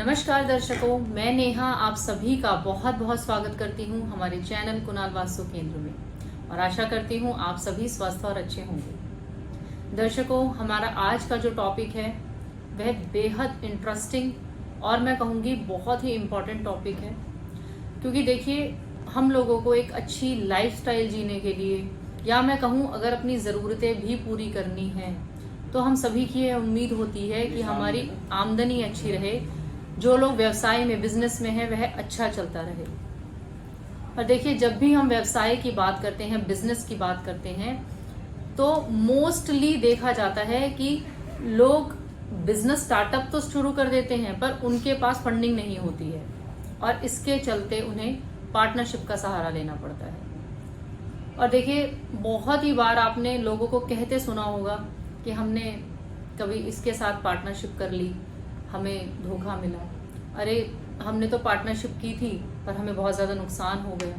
नमस्कार दर्शकों, मैं नेहा आप सभी का बहुत बहुत स्वागत करती हूँ हमारे चैनल कुणाल वास्तु केंद्र में और आशा करती हूँ आप सभी स्वस्थ और अच्छे होंगे। दर्शकों, हमारा आज का जो टॉपिक है वह बेहद इंटरेस्टिंग और मैं कहूँगी बहुत ही इम्पोर्टेंट टॉपिक है, क्योंकि देखिए हम लोगों को एक अच्छी लाइफस्टाइल जीने के लिए या मैं कहूँ अगर अपनी ज़रूरतें भी पूरी करनी है तो हम सभी की यह उम्मीद होती है कि हमारी आमदनी अच्छी रहे, जो लोग व्यवसाय में बिजनेस में है वह अच्छा चलता रहे। और देखिए जब भी हम व्यवसाय की बात करते हैं, बिजनेस की बात करते हैं, तो मोस्टली देखा जाता है कि लोग बिजनेस स्टार्टअप तो शुरू कर देते हैं पर उनके पास फंडिंग नहीं होती है और इसके चलते उन्हें पार्टनरशिप का सहारा लेना पड़ता है। और देखिए बहुत ही बार आपने लोगों को कहते सुना होगा कि हमने कभी इसके साथ पार्टनरशिप कर ली, हमें धोखा मिला, अरे हमने तो पार्टनरशिप की थी पर हमें बहुत ज़्यादा नुकसान हो गया,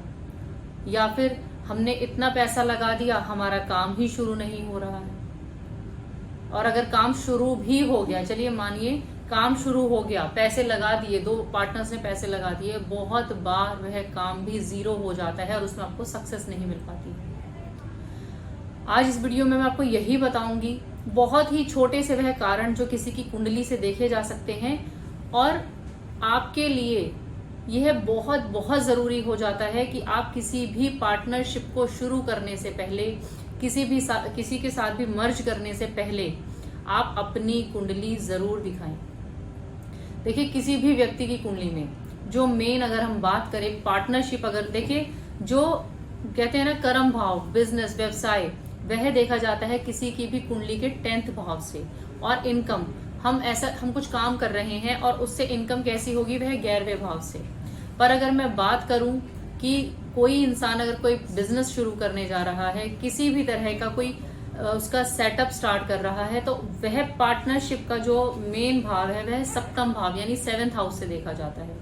या फिर हमने इतना पैसा लगा दिया हमारा काम ही शुरू नहीं हो रहा है। और अगर काम शुरू भी हो गया, चलिए मानिए काम शुरू हो गया, पैसे लगा दिए, दो पार्टनर्स ने पैसे लगा दिए, बहुत बार वह काम भी जीरो हो जाता है और उसमें आपको सक्सेस नहीं मिल पाती। आज इस वीडियो में मैं आपको यही बताऊंगी, बहुत ही छोटे से वह कारण जो किसी की कुंडली से देखे जा सकते हैं और आपके लिए यह बहुत बहुत ज़रूरी हो जाता है कि आप किसी भी पार्टनरशिप को शुरू करने से पहले, किसी के साथ भी मर्ज करने से पहले आप अपनी कुंडली ज़रूर दिखाएं। देखिए किसी भी व्यक्ति की कुंडली में जो मेन अगर हम बात करें पार्टनरशिप, अगर देखिए जो कहते हैं ना कर्म भाव, बिजनेस, व्यवसाय, वह देखा जाता है किसी की भी कुंडली के 10th भाव से। और इनकम, हम कुछ काम कर रहे हैं और उससे इनकम कैसी होगी, वह 11वें भाव से। पर अगर मैं बात करूं कि कोई इंसान अगर कोई बिजनेस शुरू करने जा रहा है, किसी भी तरह का कोई उसका सेटअप स्टार्ट कर रहा है, तो वह पार्टनरशिप का जो मेन भाव है वह 7th भाव यानी 7th हाउस से देखा जाता है।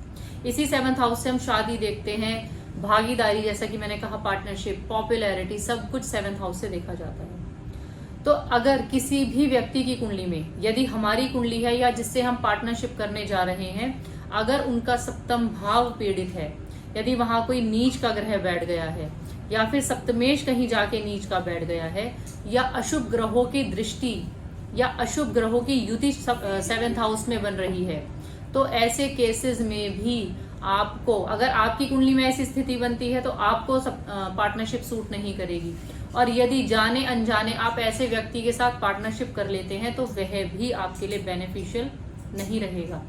इसी 7th हाउस से हम शादी देखते हैं, भागीदारी, जैसा कि मैंने कहा पार्टनरशिप, पॉपुलैरिटी, सब कुछ 7th हाउस से देखा जाता है। तो अगर किसी भी व्यक्ति की कुंडली में, यदि हमारी कुंडली है या जिससे हम पार्टनरशिप करने जा रहे हैं, अगर उनका 7th भाव पीड़ित है, यदि वहां कोई नीच का ग्रह बैठ गया है या फिर सप्तमेश कहीं जाके नीच का बैठ गया है या अशुभ ग्रहों की दृष्टि या अशुभ ग्रहों की युति 7th हाउस में बन रही है, तो ऐसे केसेस में भी आपको, अगर आपकी कुंडली में ऐसी स्थिति बनती है तो आपको पार्टनरशिप सूट नहीं करेगी। और यदि जाने अनजाने आप ऐसे व्यक्ति के साथ पार्टनरशिप कर लेते हैं तो वह भी आपके लिए बेनिफिशियल नहीं रहेगा।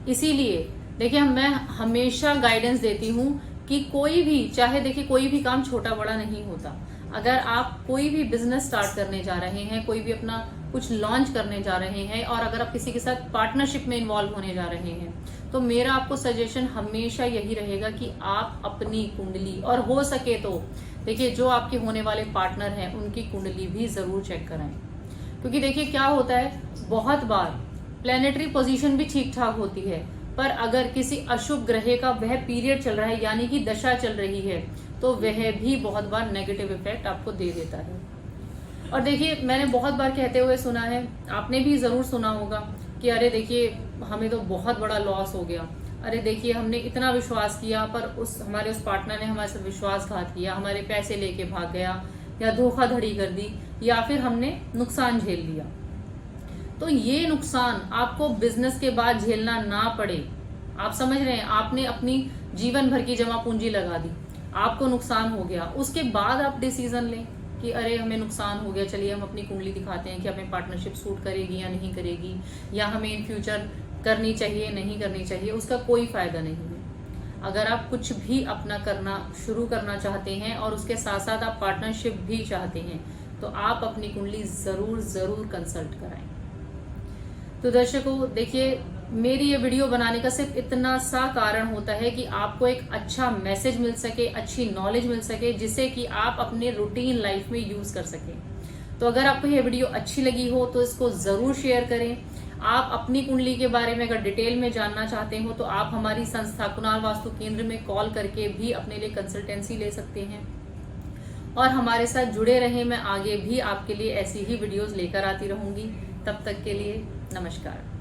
इसीलिए देखिए मैं हमेशा गाइडेंस देती हूँ कि कोई भी, चाहे देखिए कोई भी काम छोटा बड़ा नहीं होता, अगर आप कोई भी बिजनेस स्टार्ट करने जा रहे हैं, कोई भी अपना कुछ लॉन्च करने जा रहे हैं और अगर आप किसी के साथ पार्टनरशिप में इन्वॉल्व होने जा रहे हैं, तो मेरा आपको सजेशन हमेशा यही रहेगा कि आप अपनी कुंडली, और हो सके तो देखिए जो आपके होने वाले पार्टनर हैं उनकी कुंडली भी जरूर चेक कराएं। क्योंकि देखिए क्या होता है, बहुत बार प्लेनेटरी पोजीशन भी ठीक ठाक होती है, पर अगर किसी अशुभ ग्रह का वह पीरियड चल रहा है यानी कि दशा चल रही है, तो वह भी बहुत बार नेगेटिव इफेक्ट आपको दे देता है। और देखिए मैंने बहुत बार कहते हुए सुना है, आपने भी जरूर सुना होगा कि अरे देखिए हमें तो बहुत बड़ा लॉस हो गया, अरे देखिए हमने इतना विश्वास किया पर हमारे उस पार्टनर ने हमारे साथ विश्वासघात किया, हमारे पैसे लेके भाग गया या धोखाधड़ी कर दी या फिर हमने नुकसान झेल लिया। तो ये नुकसान आपको बिजनेस के बाद झेलना ना पड़े, आप समझ रहे हैं, आपने अपनी जीवन भर की जमा पूंजी लगा दी, आपको नुकसान हो गया, उसके बाद आप डिसीजन लें कि अरे हमें नुकसान हो गया, चलिए हम अपनी कुंडली दिखाते हैं कि हमें पार्टनरशिप सूट करेगी या नहीं करेगी, या हमें इन फ्यूचर करनी चाहिए नहीं करनी चाहिए, उसका कोई फायदा नहीं है। अगर आप कुछ भी अपना करना शुरू करना चाहते हैं और उसके साथ साथ आप पार्टनरशिप भी चाहते हैं, तो आप अपनी कुंडली जरूर कंसल्ट कराएं। तो दर्शकों देखिए मेरी ये वीडियो बनाने का सिर्फ इतना सा कारण होता है कि आपको एक अच्छा मैसेज मिल सके, अच्छी नॉलेज मिल सके, जिससे कि आप अपने रूटीन लाइफ में यूज कर सकें। तो अगर आपको ये वीडियो अच्छी लगी हो तो इसको जरूर शेयर करें। आप अपनी कुंडली के बारे में अगर डिटेल में जानना चाहते हो तो आप हमारी संस्था कुणाल वास्तु केंद्र में कॉल करके भी अपने लिए कंसल्टेंसी ले सकते हैं और हमारे साथ जुड़े रहें। मैं आगे भी आपके लिए ऐसी ही वीडियोस लेकर आती रहूंगी। तब तक के लिए नमस्कार।